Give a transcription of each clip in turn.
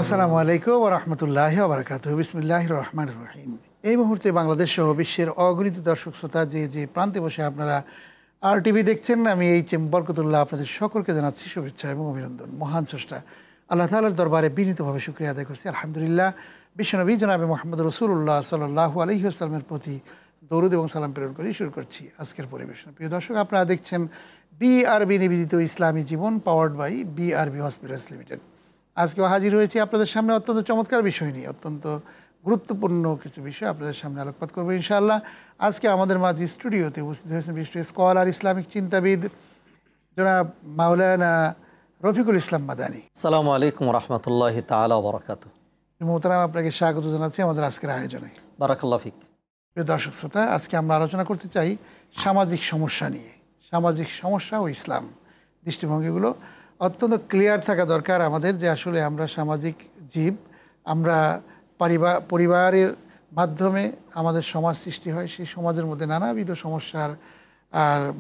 আসসালামু আলাইকুম ওয়া রাহমাতুল্লাহি ওয়া বারাকাতুহু। বিসমিল্লাহির রহমানির রহিম। এই মুহূর্তে বাংলাদেশ সহ বিশ্বের অগণিত দর্শক শ্রোতা যে প্রান্তে বসে আপনারা RTV দেখছেন, আমি বরকতুল্লাহ আপনাদের সকলকে জানাচ্ছি শুভেচ্ছা এবং অভিনন্দন। মহান স্রষ্টা আল্লাহ তাআলার দরবারে বিনীতভাবে শুকরিয়া আদায় করছি। আলহামদুলিল্লাহ, বিশ্বনবী জনাবে মুহাম্মদ রাসূলুল্লাহ সাল্লাল্লাহু আলাইহি ওয়াসাল্লামের প্রতি দরুদ এবং সালাম প্রেরণ করে শুরু করছি আজকের পরিবেশনা। প্রিয় দর্শক, আপনারা দেখছেন BRB নিবেদিত ইসলামী জীবন, powered by BRB hospitals limited. আজকেও হাজির হয়েছি আপনাদের সামনে অত্যন্ত চমৎকার বিষয় নিয়ে, অত্যন্ত গুরুত্বপূর্ণ কিছু বিষয় আপনাদের সামনে আলোকপাত করবো ইনশাআল্লাহ। আজকে আমাদের মাঝে স্টুডিওতে উপস্থিত হয়েছেন বিশিষ্ট স্কলার, ইসলামিক চিন্তাবিদ জনাব মাওলানা রফিকুল ইসলাম মাদানী। আসসালামু আলাইকুম রহমতুল্লাহি তাআলা ওয়া বারাকাতুহু। মোহতারাম, আপনাকে স্বাগত জানাচ্ছি আমাদের আজকের আয়োজনে। বারাকাল্লাহু ফিক। প্রিয় দর্শক শ্রোতা, আজকে আমরা আলোচনা করতে চাই সামাজিক সমস্যা নিয়ে। সামাজিক সমস্যা ও ইসলাম, দৃষ্টিভঙ্গিগুলো অত্যন্ত ক্লিয়ার থাকা দরকার আমাদের, যে আসলে আমরা সামাজিক জীব। আমরা পরিবারের মাধ্যমে আমাদের সমাজ সৃষ্টি হয়, সেই সমাজের মধ্যে নানাবিধ সমস্যার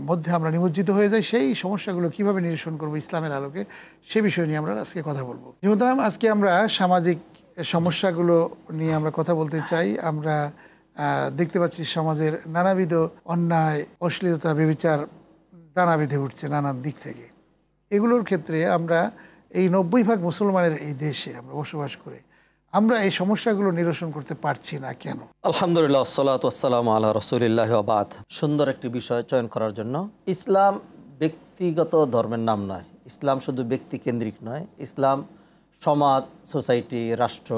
মধ্যে আমরা নিমজ্জিত হয়ে যাই। সেই সমস্যাগুলো কীভাবে নিরসন করবো ইসলামের আলোকে, সে বিষয় নিয়ে আমরা আজকে কথা বলবো। যেমন আজকে আমরা সামাজিক সমস্যাগুলো নিয়ে আমরা কথা বলতে চাই। আমরা দেখতে পাচ্ছি সমাজের নানাবিধ অন্যায়, অশ্লীলতা, ব্যভিচার দানা বেঁধে উঠছে নানান দিক থেকে। এগুলোর ক্ষেত্রে আমরা এই 90% মুসলমানের এই দেশে আমরা বসবাস করে আমরা এই সমস্যাগুলো নিরসন করতে পারছি না কেন? আলহামদুলিল্লাহ, আসসালাতু ওয়াসসালামু আলা রাসূলিল্লাহি ওয়া বাদ। সুন্দর একটি বিষয় চয়ন করার জন্য। ইসলাম ব্যক্তিগত ধর্মের নাম নয়, ইসলাম শুধু ব্যক্তি কেন্দ্রিক নয়। ইসলাম সমাজ, সোসাইটি, রাষ্ট্র,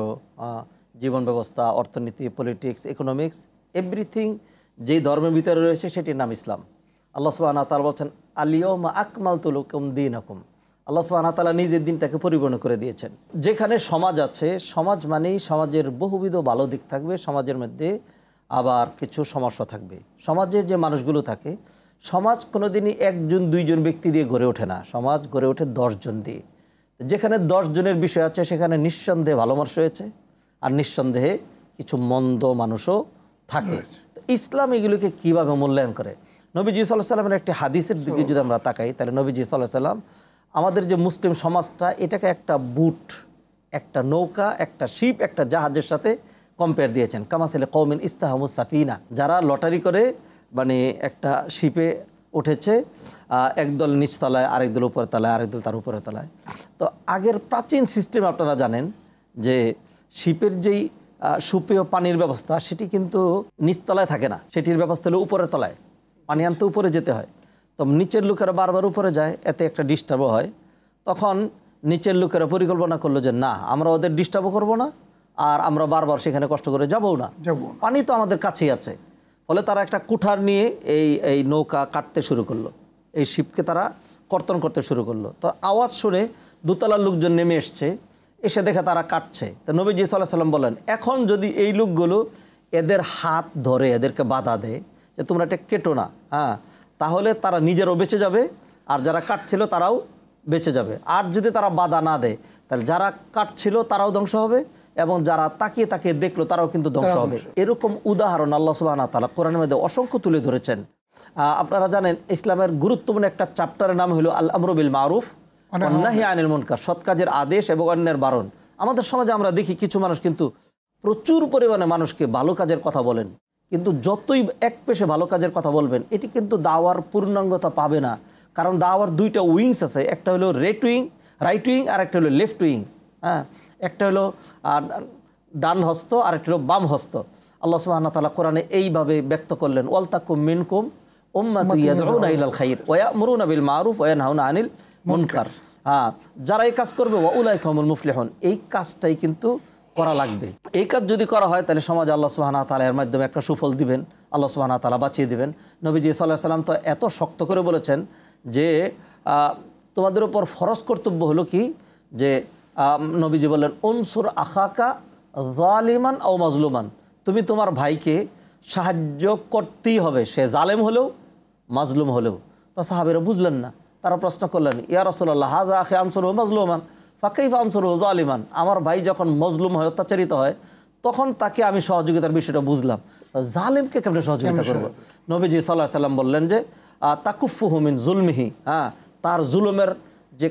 জীবন ব্যবস্থা, অর্থনীতি, পলিটিক্স, ইকোনমিক্স, এভরিথিং যেই ধর্মের ভিতরে রয়েছে সেটির নাম ইসলাম। আল্লাহ সুবহানাহু ওয়া তাআলা বলছেন, আল-ইয়াওমা আকমালতু লাকুম দীনাকুম। আল্লাহ সুবহানাহু ওয়া তাআলা নিজের দিনটাকে পরিপূর্ণ করে দিয়েছেন। যেখানে সমাজ আছে, সমাজ মানেই সমাজের বহুবিধ ভালো দিক থাকবে, সমাজের মধ্যে আবার কিছু সমস্যা থাকবে। সমাজে যে মানুষগুলো থাকে, সমাজ কোনোদিনই একজন দুইজন ব্যক্তি দিয়ে গড়ে ওঠে না, সমাজ গড়ে ওঠে 10 জন দিয়ে। যেখানে 10 জনের বিষয় আছে, সেখানে নিঃসন্দেহে ভালো মানুষ রয়েছে, আর নিঃসন্দেহে কিছু মন্দ মানুষও থাকে। তো ইসলাম এগুলোকে কীভাবে মূল্যায়ন করে? নবীজি সাল্লাল্লাহু আলাইহি ওয়াসাল্লামের একটি হাদিসের দিকে যদি আমরা তাকাই, তাহলে নবীজি সাল্লাল্লাহু আলাইহি ওয়াসাল্লাম আমাদের যে মুসলিম সমাজটা, এটাকে একটা বুট, একটা নৌকা, একটা শিপ, একটা জাহাজের সাথে কম্পেয়ার দিয়েছেন। কামাসালি কওমিন ইস্তাহামুস সাফিনা, যারা লটারি করে মানে একটা শিপে উঠেছে, একদল নিচতলায়, আরেক দল উপরের তলায়, আরেক দল তার উপরের তলায়। তো আগের প্রাচীন সিস্টেম আপনারা জানেন যে শিপের যেই সুপেয় পানির ব্যবস্থা, সেটি কিন্তু নিচতলায় থাকে না, সেটির ব্যবস্থা হলো উপরের তলায়, পানি আনতে উপরে যেতে হয়। তো নিচের লোকেরা বারবার উপরে যায়, এতে একটা ডিস্টার্বও হয়। তখন নিচের লোকেরা পরিকল্পনা করলো যে না, আমরা ওদের ডিস্টার্বও করবো না, আর আমরা বারবার সেখানে কষ্ট করে যাবও না, পানি তো আমাদের কাছেই আছে। ফলে তারা একটা কুঠার নিয়ে এই নৌকা কাটতে শুরু করলো, এই শিপকে তারা কর্তন করতে শুরু করলো। তো আওয়াজ শুনে দোতলার লোকজন নেমে এসে দেখে তারা কাটছে। তো নবীজি সাল্লাল্লাহু আলাইহি ওয়াসাল্লাম বলেন, এখন যদি এই লোকগুলো এদের হাত ধরে এদেরকে বাধা দেয় যে তোমরা এটা কেটো না, তাহলে তারা নিজেরও বেঁচে যাবে, আর যারা কাটছিল তারাও বেঁচে যাবে। আর যদি তারা বাধা না দেয়, তাহলে যারা কাটছিল তারাও ধ্বংস হবে, এবং যারা তাকিয়ে তাকিয়ে দেখলো তারাও কিন্তু ধ্বংস হবে। এরকম উদাহরণ আল্লাহ সুবহানাহু ওয়া তাআলা কোরআনের মধ্যে অসংখ্য তুলে ধরেছেন। আপনারা জানেন ইসলামের গুরুত্বপূর্ণ একটা চ্যাপ্টারের নাম হলো আল আমরু বিল মারুফ ওয়ান নাহyi আনিল মুনকার, সৎ কাজের আদেশ এবং অন্যের বারণ। আমাদের সমাজে আমরা দেখি কিছু মানুষ কিন্তু প্রচুর পরিমাণে মানুষকে ভালো কাজের কথা বলেন, কিন্তু যতই এক পেশে ভালো কাজের কথা বলবেন, এটি কিন্তু দাওয়ার পূর্ণাঙ্গতা পাবে না। কারণ দাওয়ার দুইটা উইংস আছে, একটা হলো রাইট উইং আর একটা হলো লেফট উইং। একটা হলো ডান হস্ত আর একটা হলো বাম হস্ত। আল্লাহ সুবহানাহু ওয়া তাআলা কোরআনে এইভাবে ব্যক্ত করলেন, ওয়ালতাকুম মিনকুম উম্মাতুন ইয়াদউনা ইলাল খায়র ওয়া ইয়া'মুরুনা বিল মারুফ ওয়া ইয়ানহাউনা আনিল মুনকার। যারা এই কাজ করবে ওয়া উলাইকা হুমুল মুফলিহুন, এই কাজটাই কিন্তু করা লাগবে। এই কাজ যদি করা হয়, তাহলে সমাজে আল্লাহ সুবহানাহু ওয়া তাআলা এর মাধ্যমে একটা সুফল দিবেন, আল্লাহ সুবহানাহু ওয়া তাআলা বাঁচিয়ে দিবেন। নবীজি সাল্লাল্লাহু আলাইহি ওয়াসাল্লাম তো এত শক্ত করে বলেছেন যে তোমাদের উপর ফরজ কর্তব্য হলো কি, যে নবীজি বললেন, উনসুর আখাকা যালিমান আও মাজলুমান, তুমি তোমার ভাইকে সাহায্য করতেই হবে, সে জালেম হলেও মাজলুম হলেও। তো সাহাবীরা বুঝলেন না, তারা প্রশ্ন করলেন, ইয়া রাসূলুল্লাহ, হাযা আখি আনসুরহু মাজলুমান ফাকাইফা আনসুরহু যালিমান, আমার ভাই যখন মজলুম হয়, অত্যাচারিত হয়, তখন তাকে আমি সহযোগিতার বিষয়টা বুঝলাম, জালেমকে কেমনে সহযোগিতা করব? নবীজি সাল্লাল্লাহু আলাইহি ওয়াসাল্লাম বললেন যে তাকুফুহু মিন জুলমিহি, তার জুলুমের যে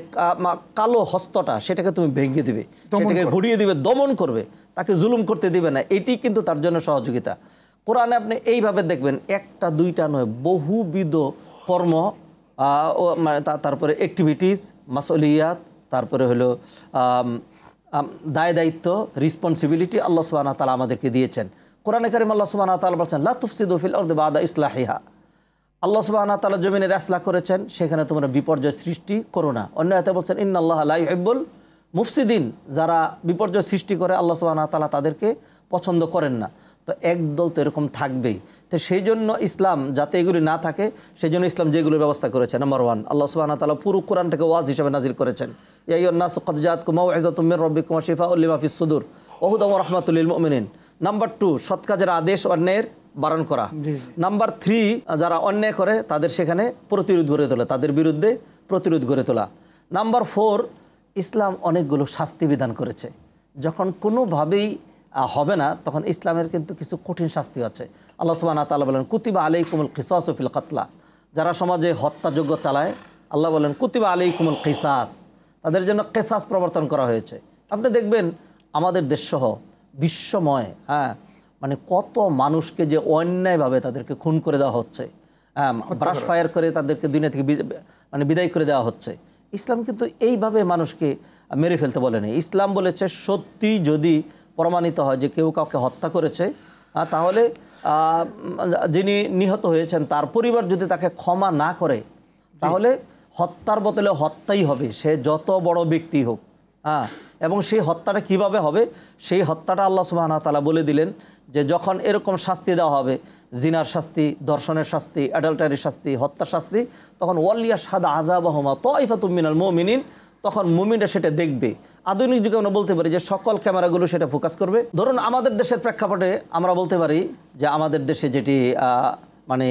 কালো হস্তটা সেটাকে তুমি ভেঙে দিবে, সেটাকে ঘুরিয়ে দিবে, দমন করবে, তাকে জুলুম করতে দিবে না। এটি কিন্তু তার জন্য সহযোগিতা। কোরআনে আপনি এইভাবে দেখবেন, একটা দুইটা নয়, বহুবিধ কর্ম, মানে তারপরে অ্যাক্টিভিটিস, মাসউলিয়াত, তারপরে হলো দায় দায়িত্ব, রেসপন্সিবিলিটি আল্লাহ সুবহানাহু ওয়া তাআলা আমাদেরকে দিয়েছেন। কোরআনে কারীম আল্লাহ সুবহানাহু ওয়া তাআলা বলেছেন, লা তুফসিদু ফিল আরদি বা'দা ইসলাহিহা। আল্লাহ সুবহানাহু ওয়া তাআলা জমিনের ইসলাহ করেছেন, সেখানে তোমরা বিপর্যয় সৃষ্টি করো না। অন্য আয়াতে বলছেন, ইন্নাল্লাহা লা ইউহিব্বুল মুফসিদিন। যারা বিপর্যয় সৃষ্টি করে আল্লাহ সুবহানাহু ওয়া তাআলা তাদেরকে পছন্দ করেন না। তো একদল তো এরকম থাকবেই। তো সেই জন্য ইসলাম যাতে এগুলি না থাকে, সেই জন্য ইসলাম যেগুলোর ব্যবস্থা করেছে, নাম্বার 1, আল্লাহ সুবহানাহু ওয়া তাআলা পুরো কোরআনটাকে ওয়াজ হিসেবে নাজিল করেছেন। ইয়া আইয়ুহান নাসু ক্বাদ জাআতকুম মাউইযাতুম মির রাব্বিকুম ওয়া শিফাউল লিমা ফিস সুদুর ওয়া হুদাম ওয়া রাহমাতুল লিল মুমিনিন। নাম্বার 2, সৎ কাজের আদেশ, অন্যায়ের বারণ করা। নাম্বার 3, যারা অন্যায় করে তাদের সেখানে প্রতিরোধ গড়ে তোলা, তাদের বিরুদ্ধে প্রতিরোধ গড়ে তোলা। নাম্বার 4, ইসলাম অনেকগুলো শাস্তি বিধান করেছে। যখন কোনোভাবেই হবে না, তখন ইসলামের কিন্তু কিছু কঠিন শাস্তি আছে। আল্লাহ সুবহানাহু ওয়া তাআলা বলেন, কুতিবা আলাইকুমুল কিসাসু ফিল কাতলা। যারা সমাজে হত্যাযজ্ঞ চালায়, আল্লাহ বলেন কুতিবা আলাইকুমুল কিসাস, তাদের জন্য কিসাস প্রবর্তন করা হয়েছে। আপনি দেখবেন আমাদের দেশসহ বিশ্বময়, মানে কত মানুষকে যে অন্যায়ভাবে তাদেরকে খুন করে দেওয়া হচ্ছে, ব্রাশ ফায়ার করে তাদেরকে দুনিয়া থেকে মানে বিদায় করে দেওয়া হচ্ছে। ইসলাম কিন্তু এইভাবে মানুষকে মেরে ফেলতে বলেনি। ইসলাম বলেছে, সত্যি যদি প্রমাণিত হয় যে কেউ কাউকে হত্যা করেছে, তাহলে যিনি নিহত হয়েছেন তার পরিবার যদি তাকে ক্ষমা না করে, তাহলে হত্যার বদলে হত্যাই হবে, সে যত বড় ব্যক্তি হোক। এবং সেই হত্যাটা কিভাবে হবে, সেই হত্যাটা আল্লাহ সুবহানাহু ওয়া তাআলা বলে দিলেন যে যখন এরকম শাস্তি দেওয়া হবে, জিনার শাস্তি, ধর্ষণের শাস্তি, অ্যাডাল্টারির শাস্তি, হত্যার শাস্তি, তখন ওয়ালিয়াশহাদ আযাবাহুমা তাইফাতুম মিনাল মুমিনিন, তখন মুমিনরা সেটা দেখবে। আধুনিক যুগে আমরা বলতে পারি যে সকল ক্যামেরাগুলো সেটা ফোকাস করবে। ধরুন আমাদের দেশের প্রেক্ষাপটে আমরা বলতে পারি যে আমাদের দেশে যেটি মানে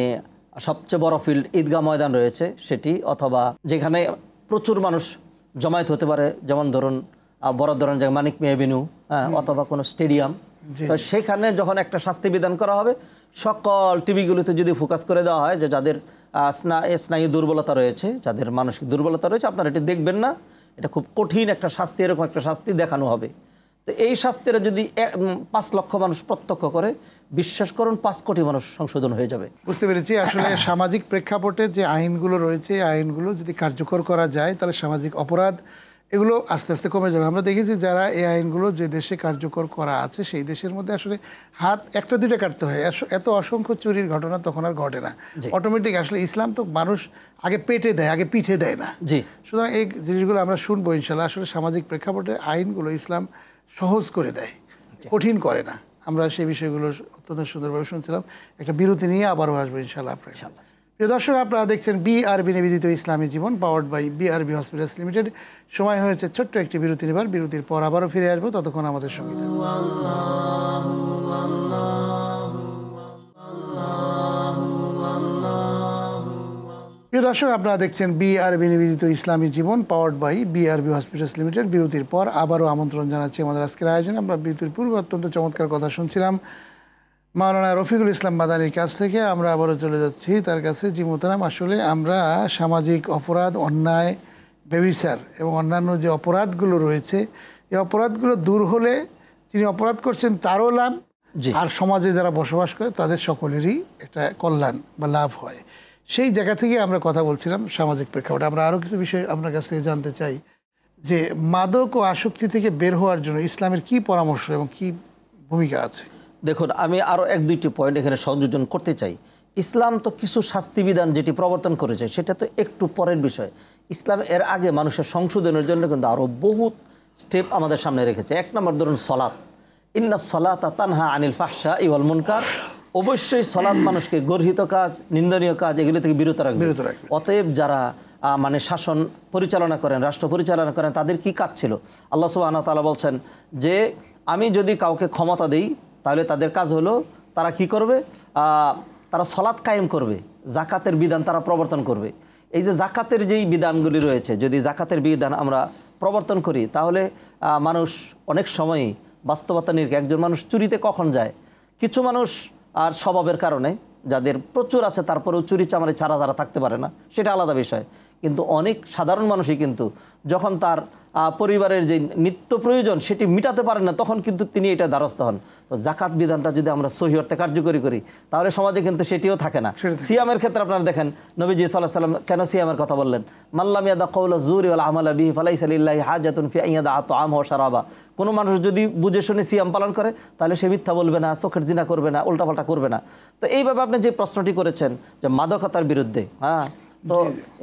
সবচেয়ে বড় ফিল্ড ঈদগাহ ময়দান রয়েছে সেটি, অথবা যেখানে প্রচুর মানুষ জমায়েত হতে পারে, যেমন ধরুন বড় ধরনের জায়গা মানিক মিয়া এভিনিউ, অথবা কোনো স্টেডিয়াম। তো সেখানে যখন একটা শাস্তি বিধান করা হবে, সকল টিভিগুলোতে যদি ফোকাস করে দেওয়া হয় যে যাদের স্নায়ু দুর্বলতা রয়েছে, যাদের মানসিক দুর্বলতা রয়েছে, আপনারা এটি দেখবেন না, এটা খুব কঠিন একটা শাস্তি, এরকম একটা শাস্তি দেখানো হবে। তো এই শাস্তিটা যদি 5 লক্ষ মানুষ প্রত্যক্ষ করে, বিশ্বাস করুন 5 কোটি মানুষ সংশোধন হয়ে যাবে। বুঝতে পেরেছি। আসলে সামাজিক প্রেক্ষাপটে যে আইনগুলো রয়েছে, এই আইনগুলো যদি কার্যকর করা যায়, তাহলে সামাজিক অপরাধ এগুলো আস্তে আস্তে কমে যাবে। আমরা দেখেছি যারা এই আইনগুলো যে দেশে কার্যকর করা আছে, সেই দেশের মধ্যে আসলে হাত একটা দুইটা কাটতে হয়, এত অসংখ্য চুরির ঘটনা তখন আর ঘটে না। অটোমেটিক আসলে ইসলাম তো মানুষ আগে পেটে দেয়, আগে পিঠে দেয় না। সুতরাং এই জিনিসগুলো আমরা শুনবো ইনশাল্লাহ। আসলে সামাজিক প্রেক্ষাপটে আইনগুলো ইসলাম সহজ করে দেয়, কঠিন করে না। আমরা সেই বিষয়গুলো অত্যন্ত সুন্দরভাবে শুনছিলাম। একটা বিরতি নিয়ে আবারও আসবো ইনশাল্লাহ আপনার। প্রিয় দর্শক, আপনারা দেখছেন বিআরবি নিবেদিত ইসলামী জীবন, powered by BRB hospitals limited. সময় হয়েছে ছোট্ট একটি বিরতি নেবার। বিরতির পর আবারও ফিরে আসবো, ততক্ষণ আমাদের সঙ্গে থাকুন। প্রিয় দর্শক, আপনারা দেখছেন বিআরবি নিবেদিত ইসলামী জীবন, powered by BRB hospitals limited. বিরতির পর আবারও আমন্ত্রণ জানাচ্ছি আমাদের আজকের আয়োজনে। আমরা বিরতির পূর্বে অত্যন্ত চমৎকার কথা শুনছিলাম মাওলানা রফিকুল ইসলাম মাদানির কাছ থেকে। আমরা আবারও চলে যাচ্ছি তার কাছে। জি মোহতারাম, আসলে আমরা সামাজিক অপরাধ, অন্যায়, ব্যভিচার এবং অন্যান্য যে অপরাধগুলো রয়েছে, এই অপরাধগুলো দূর হলে যিনি অপরাধ করছেন তারও লাভ, আর সমাজে যারা বসবাস করে তাদের সকলেরই একটা কল্যাণ বা লাভ হয়। সেই জায়গা থেকে আমরা কথা বলছিলাম সামাজিক প্রেক্ষাপটে। আমরা আরও কিছু বিষয় আপনার কাছ থেকে জানতে চাই যে মাদক ও আসক্তি থেকে বের হওয়ার জন্য ইসলামের কি পরামর্শ এবং কি ভূমিকা আছে। দেখুন, আমি আরও 1-2টি পয়েন্ট এখানে সংযোজন করতে চাই। ইসলাম তো কিছু শাস্তিবিধান যেটি প্রবর্তন করেছে সেটা তো একটু পরের বিষয়। ইসলাম এর আগে মানুষের সংশোধনের জন্য কিন্তু আরও বহুত স্টেপ আমাদের সামনে রেখেছে। 1 নম্বর ধরুন সলাত, ইন্না সলাতা তানহা আনিল ফাহশা ওয়াল মুনকার। অবশ্যই সলাত মানুষকে গর্হিত কাজ, নিন্দনীয় কাজ এগুলো থেকে বিরত রাখবে। অতএব যারা মানে শাসন পরিচালনা করেন, রাষ্ট্র পরিচালনা করেন, তাদের কি কাজ ছিল? আল্লাহ সুবহানাহু ওয়া তাআলা বলছেন যে আমি যদি কাউকে ক্ষমতা দেই, তাহলে তাদের কাজ হলো তারা কি করবে? তারা সলাত কায়েম করবে, জাকাতের বিধান তারা প্রবর্তন করবে। এই যে জাকাতের যেই বিধানগুলি রয়েছে, যদি জাকাতের বিধান আমরা প্রবর্তন করি, তাহলে মানুষ অনেক সময়ই বাস্তবতা নিয়ে, একজন মানুষ চুরিতে কখন যায়? কিছু মানুষ আর স্বভাবের কারণে, যাদের প্রচুর আছে তারপরেও চুরি চামারি ছাড়া যারা থাকতে পারে না, সেটা আলাদা বিষয়। কিন্তু অনেক সাধারণ মানুষই কিন্তু যখন তার পরিবারের যে নিত্য প্রয়োজন সেটি মিটাতে পারেন না, তখন কিন্তু তিনি এটা দ্বারস্থ হন। তো জাকাত বিধানটা যদি আমরা সহি অর্থে কার্যকরী করি তাহলে সমাজে কিন্তু সেটিও থাকে না। সিয়ামের ক্ষেত্রে আপনারা দেখেন নবীজি সাল্লাল্লাহু আলাইহি ওয়াসাল্লাম কেন সিয়ামের কথা বললেন, মাল্লাম ইয়াদা কাওলা যুরি ওয়াল আমালা বিহি ফালাইসা লিল্লাহি হাজাতুন ফি আন ইয়াদা আতআম ওয়া শারাবা। কোনো মানুষ যদি বুঝে শুনে সিয়াম পালন করে তাহলে সে মিথ্যা বলবে না, চোখের জিনা করবে না, উল্টাপাল্টা করবে না। তো এইভাবে আপনি যে প্রশ্নটি করেছেন যে মাদকতার বিরুদ্ধে, তো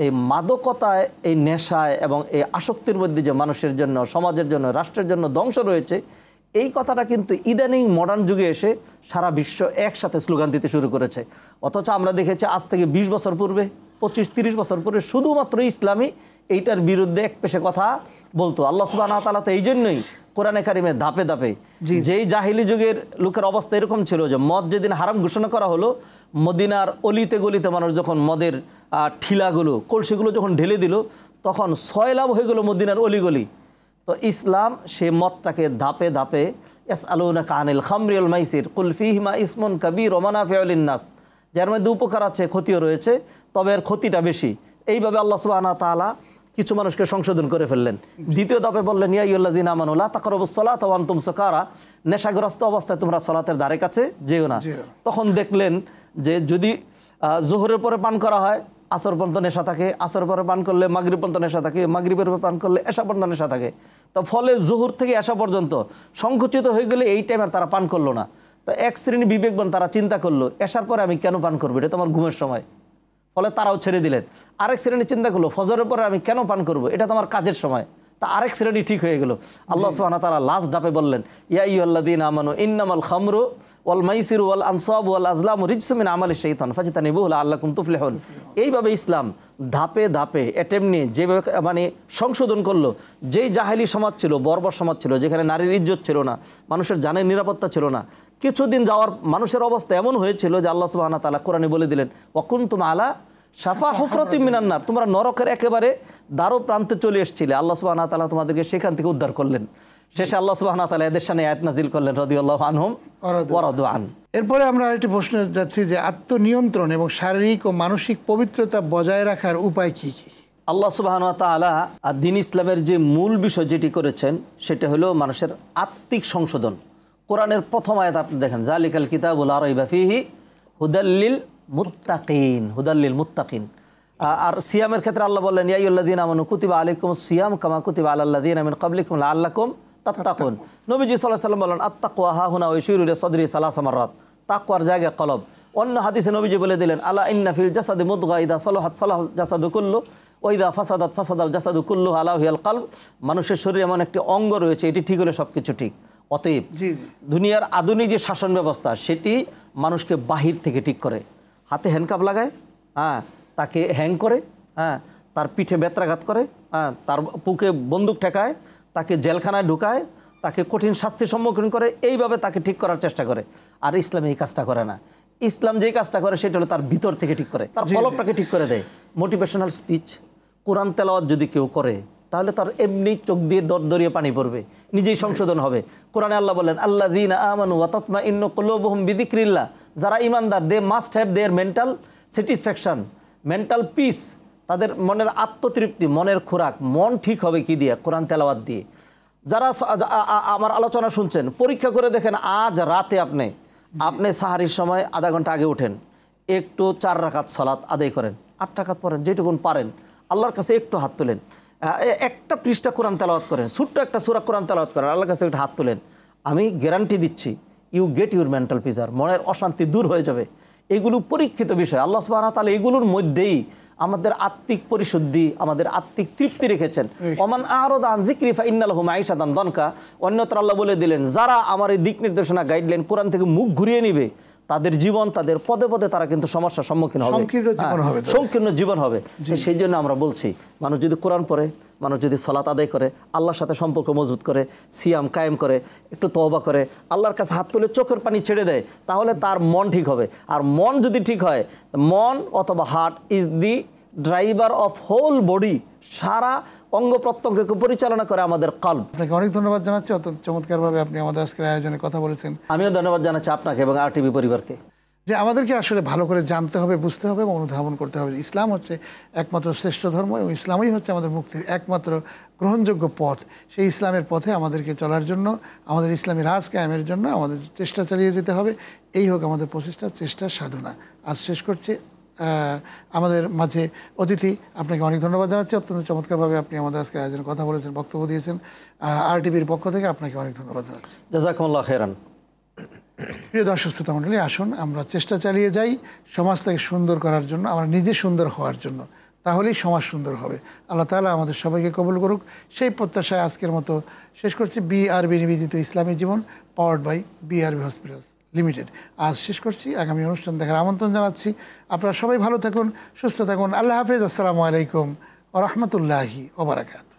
এই মাদকতায়, এই নেশায় এবং এই আসক্তির মধ্যে যে মানুষের জন্য, সমাজের জন্য, রাষ্ট্রের জন্য ধ্বংস রয়েছে, এই কথাটা কিন্তু ইদানিং মডার্ন যুগে এসে সারা বিশ্ব একসাথে স্লোগান দিতে শুরু করেছে। অথচ আমরা দেখেছি আজ থেকে 20 বছর পূর্বে, 25-30 বছর পূর্বে শুধুমাত্র ইসলামী এইটার বিরুদ্ধে এক পেশে কথা বলতো। আল্লাহ সুবহানাহু ওয়া তাআলা তো এই জন্যই কোরআনে কারিমে ধাপে ধাপে, যেই জাহিলি যুগের লোকের অবস্থা এরকম ছিল যে মদ যেদিন হারাম ঘোষণা করা হলো, মদিনার অলিতে গলিতে মানুষ যখন মদের ঠিলাগুলো, কলসিগুলো যখন ঢেলে দিল, তখন সয়লাভ হয়ে গেল মদিনার অলিগলি। তো ইসলাম সে মদটাকে ধাপে ধাপে, ইয়াসআলুনাকা আনিল খামরি ওয়াল মাইসির কুল ফীহিমা ইসমুন কাবীর ওয়া মানাফিউ লিন-নাস, যার মধ্যে উপকার আছে ক্ষতিও রয়েছে, তবে এর ক্ষতিটা বেশি। এইভাবে আল্লাহ সুবহানাহু ওয়া তাআলা কিছু মানুষকে সংশোধন করে ফেললেন। দ্বিতীয় ধাপে বললেন, ইয়া আইয়ুহাল্লাযীনা আমানু লা তাকরাবুস সালাতা ওয়া আনতুম সুকারা, নেশাগ্রস্ত অবস্থায় তোমরা সালাতের ধারে কাছে যেও না। তখন দেখলেন যে যদি জোহরের পরে পান করা হয় আসর পর্যন্ত নেশা থাকে, আসর পরে পান করলে মাগরিব পর্যন্ত নেশা থাকে, মাগরিবের পরে পান করলে এশা পর্যন্ত নেশা থাকে। তো ফলে জোহর থেকে এশা পর্যন্ত সংকুচিত হয়ে গেলে এই টাইম আর তারা পান করলো না। তো এক শ্রেণী বিবেকবান তারা চিন্তা করলো, এশার পরে আমি কেন পান করবো, এটা তো আমার ঘুমের সময়, ফলে তারাও ছেড়ে দিলেন। আরেক শ্রেণী চিন্তা করলো, ফজরের পরে আমি কেন পান করবো, এটা তো আমার কাজের সময়, তা আরেক শ্রেণী ঠিক হয়ে গেল। আল্লাহ সুবহানাহু ওয়া তাআলা লাস্ট ধাপে বললেন, ইয়া আইয়ুহাল্লাযীনা আমানু ইন্নামাল খামরু ওয়াল মাইসিরু ওয়াল আনসাবু ওয়াল আজলামু রিজসুম মিন আমালিশ শাইতান ফাজতানিবুহু লাআল্লাকুম তুফলিহুন। এইভাবে ইসলাম ধাপে ধাপে অ্যাটেম্প নিয়ে যেভাবে মানে সংশোধন করলো, যেই জাহেলি সমাজ ছিল, বর্বর সমাজ ছিল, যেখানে নারীর ইজ্জত ছিল না, মানুষের জানের নিরাপত্তা ছিল না, কিছুদিন যাওয়ার মানুষের অবস্থা এমন হয়েছিল যে আল্লাহ সুবহানাহু ওয়া তাআলা কোরআনে বলে দিলেন, ওয়া কুনতুম আলা শাফা হুফরাতিম মিনান নার, তোমরা নরকের একেবারে দ্বারো প্রান্তে চলে এসেছিলে, আল্লাহ সুবহানাহু ওয়া তাআলা তোমাদেরকে সেখান থেকে উদ্ধার করলেন। শেষে আল্লাহ সুবহানাহু ওয়া তাআলা এদের সামনে আয়াত নাজিল করলেন, রাদিয়াল্লাহু আনহুম ওয়া রাদু আন। এরপরে আমরা আরেকটি প্রশ্ন যাচ্ছি যে আত্মনিয়ন্ত্রণ এবং শারীরিক ও মানসিক পবিত্রতা বজায় রাখার উপায় কি কি? আল্লাহ সুবহানাহু ওয়া তাআলা দ্বীন ইসলামের যে মূল বিষয় যেটি করেছেন সেটা হলো মানুষের আত্মিক সংশোধন। কোরআনের প্রথম আয়াত আপনি দেখেন, যালিকাল কিতাবু লা রাইবা ফীহি হুদাল লিল মুত্তাকিন, হুদাল লিল মুত্তাকিন। আর সিয়ামের ক্ষেত্রে আল্লাহ বললেন, ইয়া আইয়ুহাল্লাযীনা আমানু কুতিবা আলাইকুমুস সিয়াম কামা কুতিবা আলাল লাযীনা মিন ক্বাবলিকুম লাআল্লাকুম তাত্তাকুন। নবীজি সাল্লাল্লাহু আলাইহি ওয়াসাল্লাম বলেন, আত-তাকওয়া হাহুনা ওয়া ইশিরু ইলা সাদরি সালাসা মাররাত, তাকওয়ার জায়গায় কলব। অন্য হাদিসে নবীজি বলে দিলেন, আলা ইন্না ফিল জাসাদি মুদগা ইযা সালাহাত সালাহাল জাসাদু কুল্লু ওয়া ইযা ফাসাদাত ফাসাদাল জাসাদু কুল্লু আলা হিয়াল কলব। মানুষের শরীরে এমন একটি অঙ্গ রয়েছে, এটি ঠিক হলে সব কিছু ঠিক। অতএব দুনিয়ার আধুনিক যে শাসন ব্যবস্থা সেটি মানুষকে বাহির থেকে ঠিক করে, হাতে হ্যান্ডকাপ লাগায়, তাকে হ্যাং করে, তার পিঠে বেত্রাঘাত করে, তার বুকে বন্দুক ঠেকায়, তাকে জেলখানায় ঢুকায়, তাকে কঠিন শাস্তির সম্মুখীন করে, এইভাবে তাকে ঠিক করার চেষ্টা করে। আর ইসলাম এই কাজটা করে না। ইসলাম যেই কাজটা করে সেটা হলো তার ভিতর থেকে ঠিক করে, তার কলবটাকে ঠিক করে দেয়। মোটিভেশনাল স্পিচ, কোরআন তেলাওয়াত যদি কেউ করে তাহলে তার এমনি চোখ দিয়ে দরদরিয়ে পানি পড়বে, নিজেই সংশোধন হবে। কোরআনে আল্লাহ বলেন, আল্লাযীনা আমানু ওয়া তাতমাইন্নু কুলুবুহুম বিযিকরিল্লাহ, যারা ঈমানদার, they must have their mental satisfaction, mental peace, তাদের মনের আত্মতৃপ্তি, মনের খোরাক, মন ঠিক হবে কি দিয়ে? কোরআন তেলাওয়াত দিয়ে। যারা আমার আলোচনা শুনছেন, পরীক্ষা করে দেখেন, আজ রাতে আপনি সাহারির সময় আধা ঘন্টা আগে ওঠেন, একটু 4 রাকাত সালাত আদায় করেন, 8 রাকাত পড়েন, যেটুকুন পারেন, আল্লাহর কাছে একটু হাত তোলেন, একটা পৃষ্ঠা কোরআন তেলাওয়াত করেন, ছোট্ট একটা সূরা কোরআন তেলাওয়াত করেন, আল্লাহর কাছে একটা হাত তোলেন, আমি গ্যারান্টি দিচ্ছি ইউ গেট ইউর মেন্টাল পিজার, মনের অশান্তি দূর হয়ে যাবে। এগুলো পরীক্ষিত বিষয়। আল্লাহ সুবহানাহু ওয়া তাআলা এগুলোর মধ্যেই আমাদের আত্মিক পরিশুদ্ধি, আমাদের আত্মিক তৃপ্তি রেখেছেন। ওমান আ'রাদা আন যিকরি ফাইন্না লাহু মাঈশাতান দনকা। অন্যত্র আল্লাহ বলে দিলেন, যারা আমার এই দিক নির্দেশনা গাইডলাইন কোরআন থেকে মুখ ঘুরিয়ে নেবে, তাদের জীবন, তাদের পদে পদে তারা কিন্তু সমস্যার সম্মুখীন হবে, সংকীর্ণ জীবন হবে। সেই জন্য আমরা বলছি, মানুষ যদি কোরআন পড়ে, মানুষ যদি সালাত আদায় করে, আল্লাহর সাথে সম্পর্ক মজবুত করে, সিয়াম কায়েম করে, একটু তওবা করে, আল্লাহর কাছে হাত তুলে চোখের পানি ছেড়ে দেয়, তাহলে তার মন ঠিক হবে। আর মন যদি ঠিক হয়, মন অথবা heart is the driver of whole body, সারা অঙ্গ প্রত্যঙ্গকে পরিচালনা করে আমাদের কলব। আপনাকে অনেক ধন্যবাদ জানাচ্ছি, অত্যন্ত চমৎকারভাবে আপনি আমাদের আজকের আয়োজনে কথা বলেছেন। আমিও ধন্যবাদ জানাচ্ছি আপনাকে এবং RTV পরিবারকে। যে আমাদেরকে আসলে ভালো করে জানতে হবে, বুঝতে হবে এবং অনুধাবন করতে হবে। ইসলাম হচ্ছে একমাত্র শ্রেষ্ঠ ধর্ম এবং ইসলামই হচ্ছে আমাদের মুক্তির একমাত্র গ্রহণযোগ্য পথ। সেই ইসলামের পথে আমাদেরকে চলার জন্য, আমাদের ইসলামী রাজ কায়েমের জন্য আমাদের চেষ্টা চালিয়ে যেতে হবে। এই হোক আমাদের প্রচেষ্টা, চেষ্টা, সাধনা। আজ শেষ করছি। আমাদের মাঝে অতিথি, আপনাকে অনেক ধন্যবাদ জানাচ্ছি। অত্যন্ত চমৎকারভাবে আপনি আমাদের আজকে আয়োজনে কথা বলেছেন, বক্তব্য দিয়েছেন। RTVর পক্ষ থেকে আপনাকে অনেক ধন্যবাদ জানাচ্ছি। জাযাকুমুল্লাহ খাইরান। প্রিয় দর্শক শ্রোতা মণ্ডলী, আসুন আমরা চেষ্টা চালিয়ে যাই সমাজটাকে সুন্দর করার জন্য, আমরা নিজে সুন্দর হওয়ার জন্য। তাহলেই সমাজ সুন্দর হবে। আল্লাহ তাআলা আমাদের সবাইকে কবুল করুক, সেই প্রত্যাশায় আজকের মতো শেষ করছি। BRB নিবেদিত ইসলামী জীবন, powered by BRB hospitals limited. আজ শেষ করছি। আগামী অনুষ্ঠান দেখার আমন্ত্রণ জানাচ্ছি। আপনারা সবাই ভালো থাকুন, সুস্থ থাকুন। আল্লাহ হাফেজ। আসসালামু আলাইকুম ওয়া রাহমাতুল্লাহি ওয়া বারাকাতুহু।